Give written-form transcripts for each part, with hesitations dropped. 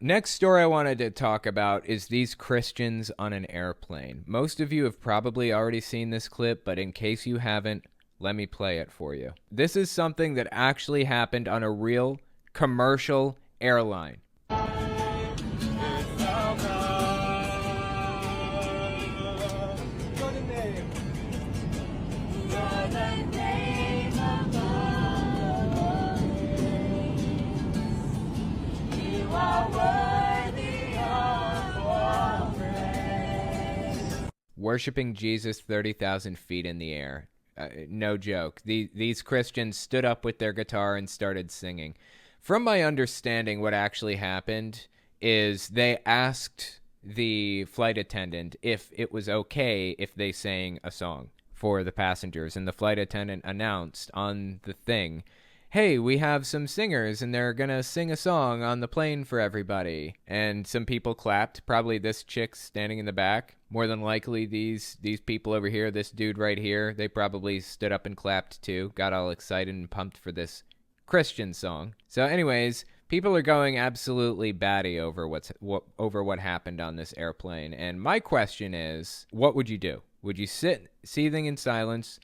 Next story I wanted to talk about is these Christians on an airplane. Most of you have probably already seen this clip, but in case you haven't, let me play it for you. This is something that actually happened on a real commercial airline. Worshipping Jesus 30,000 feet in the air. No joke. These Christians stood up with their guitar and started singing. From my understanding, what actually happened is they asked the flight attendant if it was okay if they sang a song for the passengers. And the flight attendant announced on the thing, hey, we have some singers and they're going to sing a song on the plane for everybody. And some people clapped, probably this chick standing in the back. More than likely, these people over here, this dude right here, they probably stood up and clapped too, got all excited and pumped for this Christian song. So anyways, people are going absolutely batty over what happened on this airplane. And my question is, what would you do? Would you sit seething in silence?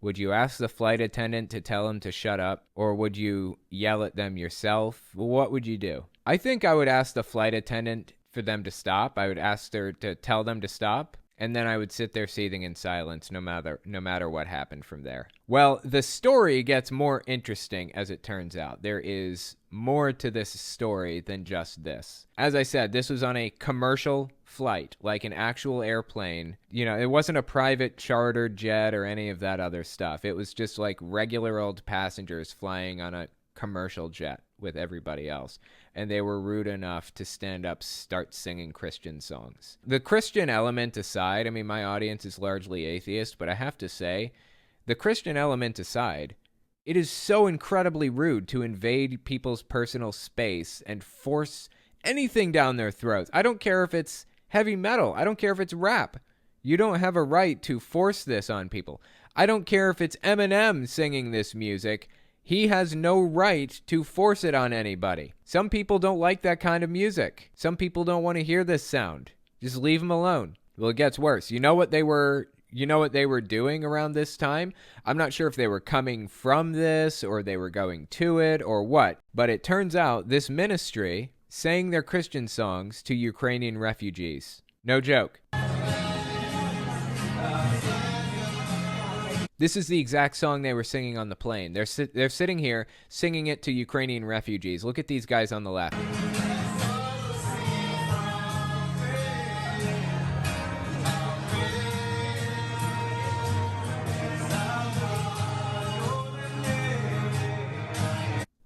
Would you ask the flight attendant to tell him to shut up? Or would you yell at them yourself? What would you do? I think I would ask the flight attendant for them to stop. I would ask her to tell them to stop. And then I would sit there seething in silence no matter what happened from there. Well, the story gets more interesting as it turns out. There is more to this story than just this. As I said, this was on a commercial flight, like an actual airplane. You know, it wasn't a private charter jet or any of that other stuff. It was just like regular old passengers flying on a commercial jet with everybody else. And they were rude enough to stand up, start singing Christian songs. The Christian element aside, I mean, my audience is largely atheist, but I have to say, the Christian element aside, it is so incredibly rude to invade people's personal space and force anything down their throats. I don't care if it's heavy metal. I don't care if it's rap. You don't have a right to force this on people. I don't care if it's Eminem singing this music. He has no right to force it on anybody. Some people don't like that kind of music. Some people don't want to hear this sound. Just leave them alone. Well, it gets worse. You know what they were doing around this time? I'm not sure if they were coming from this or they were going to it or what, but it turns out this ministry sang their Christian songs to Ukrainian refugees. No joke. This is the exact song they were singing on the plane. They're sitting here singing it to Ukrainian refugees. Look at these guys on the left.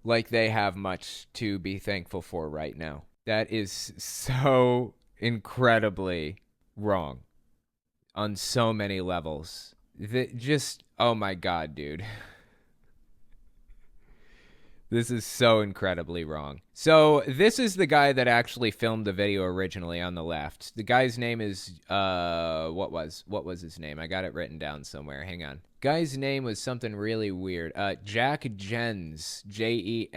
Like they have much to be thankful for right now. That is so incredibly wrong on so many levels. Oh my God, dude. This is so incredibly wrong. So this is the guy that actually filmed the video originally on the left. The guy's name is, what was his name? I got it written down somewhere. Hang on. Guy's name was something really weird. Jack Jens, Jensz.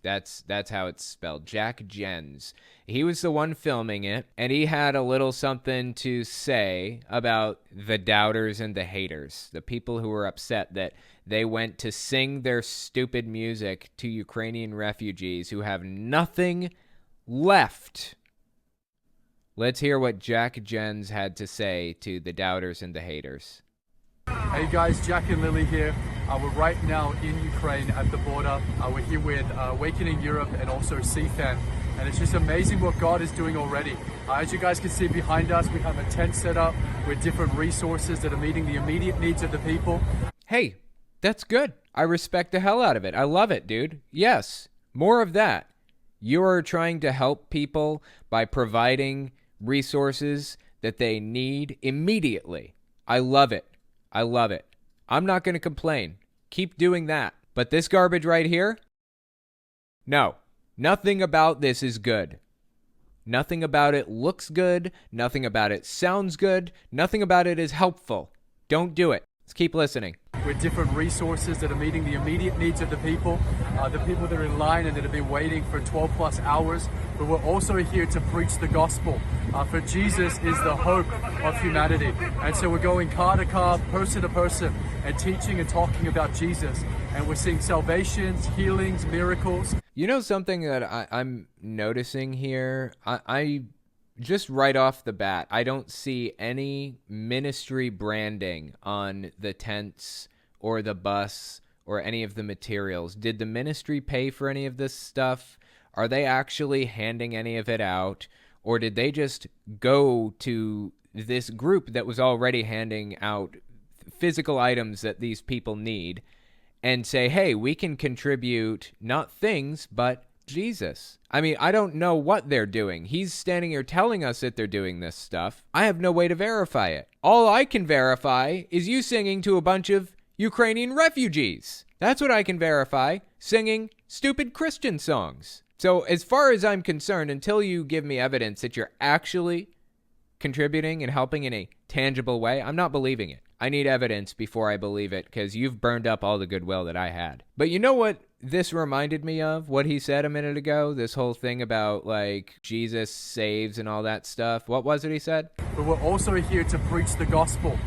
That's how it's spelled. Jack Jens. He was the one filming it, and he had a little something to say about the doubters and the haters, the people who were upset that they went to sing their stupid music to Ukrainian refugees who have nothing left. Let's hear what Jack Jens had to say to the doubters and the haters. Hey guys, Jack and Lily here. We're right now in Ukraine at the border. We're here with Awakening Europe and also CFAN. And it's just amazing what God is doing already. As you guys can see behind us, we have a tent set up with different resources that are meeting the immediate needs of the people. Hey, that's good. I respect the hell out of it. I love it, dude. Yes, more of that. You are trying to help people by providing resources that they need immediately. I love it. I love it. I'm not going to complain. Keep doing that. But this garbage right here? No. Nothing about this is good. Nothing about it looks good. Nothing about it sounds good. Nothing about it is helpful. Don't do it. Let's keep listening. with different resources that are meeting the immediate needs of the people that are in line and that have been waiting for 12 plus hours. But we're also here to preach the gospel. For Jesus is the hope of humanity. And so we're going car to car, person to person, and teaching and talking about Jesus. And we're seeing salvations, healings, miracles. You know something that I'm noticing here? I just right off the bat, I don't see any ministry branding on the tents or the bus or any of the materials. Did the ministry pay for any of this stuff? Are they actually handing any of it out? Or did they just go to this group that was already handing out physical items that these people need and say, hey, we can contribute not things, but Jesus? I mean, I don't know what they're doing. He's standing here telling us that they're doing this stuff. I have no way to verify it. All I can verify is you singing to a bunch of Ukrainian refugees. That's what I can verify, singing stupid Christian songs. So as far as I'm concerned, until you give me evidence that you're actually contributing and helping in a tangible way, I'm not believing it. I need evidence before I believe it, because you've burned up all the goodwill that I had. But you know what this reminded me of? What he said a minute ago? This whole thing about, like, Jesus saves and all that stuff. What was it he said? But we're also here to preach the gospel.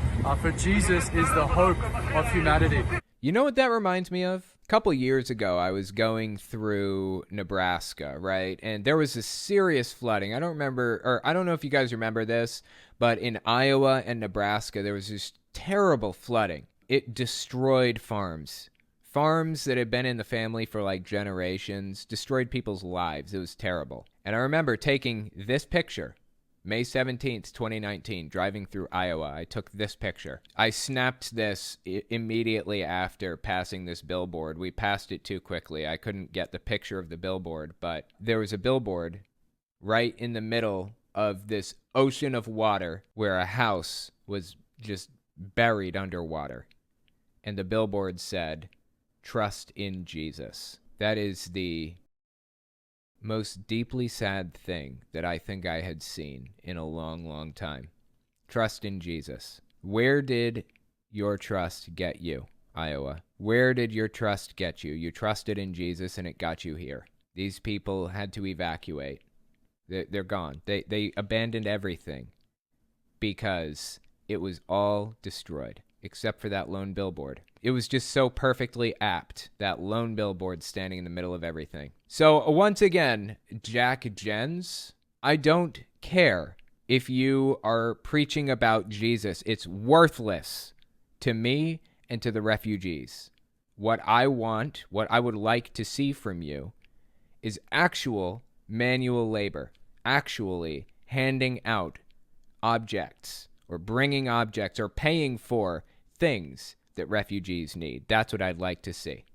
For Jesus is the hope of humanity. You know what that reminds me of? A couple years ago, I was going through Nebraska, right? And there was this serious flooding. I don't remember, or I don't know if you guys remember this, but in Iowa and Nebraska, there was this terrible flooding. It destroyed farms. Farms that had been in the family for like generations, destroyed people's lives. It was terrible. And I remember taking this picture, May 17th, 2019, driving through Iowa. I took this picture. I snapped this immediately after passing this billboard. We passed it too quickly. I couldn't get the picture of the billboard, but there was a billboard right in the middle of this ocean of water where a house was just buried underwater. And the billboard said, "Trust in Jesus." That is the most deeply sad thing that I think I had seen in a long, long time. Trust in Jesus. Where did your trust get you, Iowa? Where did your trust get you? You trusted in Jesus and it got you here. These people had to evacuate. They're gone. They abandoned everything because it was all destroyed, except for that lone billboard. It was just so perfectly apt, that lone billboard standing in the middle of everything. So once again, Jack Jens, I don't care if you are preaching about Jesus. It's worthless to me and to the refugees. What I want, what I would like to see from you is actual manual labor, actually handing out objects or bringing objects or paying for things that refugees need. That's what I'd like to see.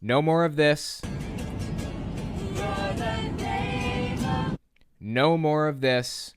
No more of this. No more of this.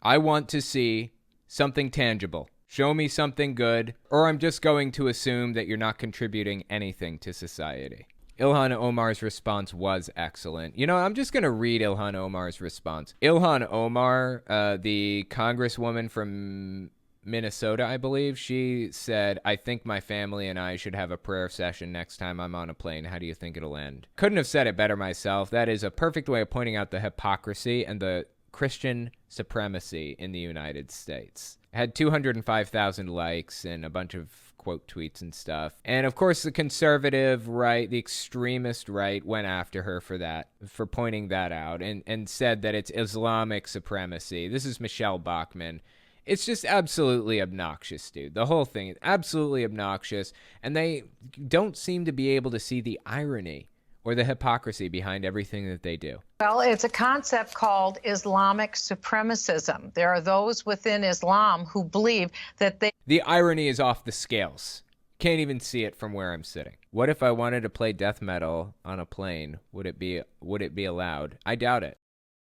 I want to see something tangible. Show me something good, or I'm just going to assume that you're not contributing anything to society. Ilhan Omar's response was excellent. You know, I'm just going to read Ilhan Omar's response. Ilhan Omar, the congresswoman from Minnesota, I believe, she said, "I think my family and I should have a prayer session next time I'm on a plane. How do you think it'll end?" Couldn't have said it better myself. That is a perfect way of pointing out the hypocrisy and the Christian supremacy in the United States. It had 205,000 likes and a bunch of quote tweets and stuff. And of course, the conservative right, the extremist right, went after her for that, for pointing that out, and said that it's Islamic supremacy. This is Michelle Bachmann. It's just absolutely obnoxious, dude. The whole thing is absolutely obnoxious, and they don't seem to be able to see the irony or the hypocrisy behind everything that they do. Well, it's a concept called Islamic supremacism. There are those within Islam who believe that they... The irony is off the scales. Can't even see it from where I'm sitting. What if I wanted to play death metal on a plane? Would it be allowed? I doubt it.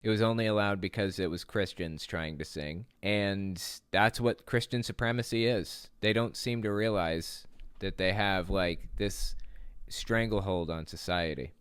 It was only allowed because it was Christians trying to sing. And that's what Christian supremacy is. They don't seem to realize that they have, like, this stranglehold on society.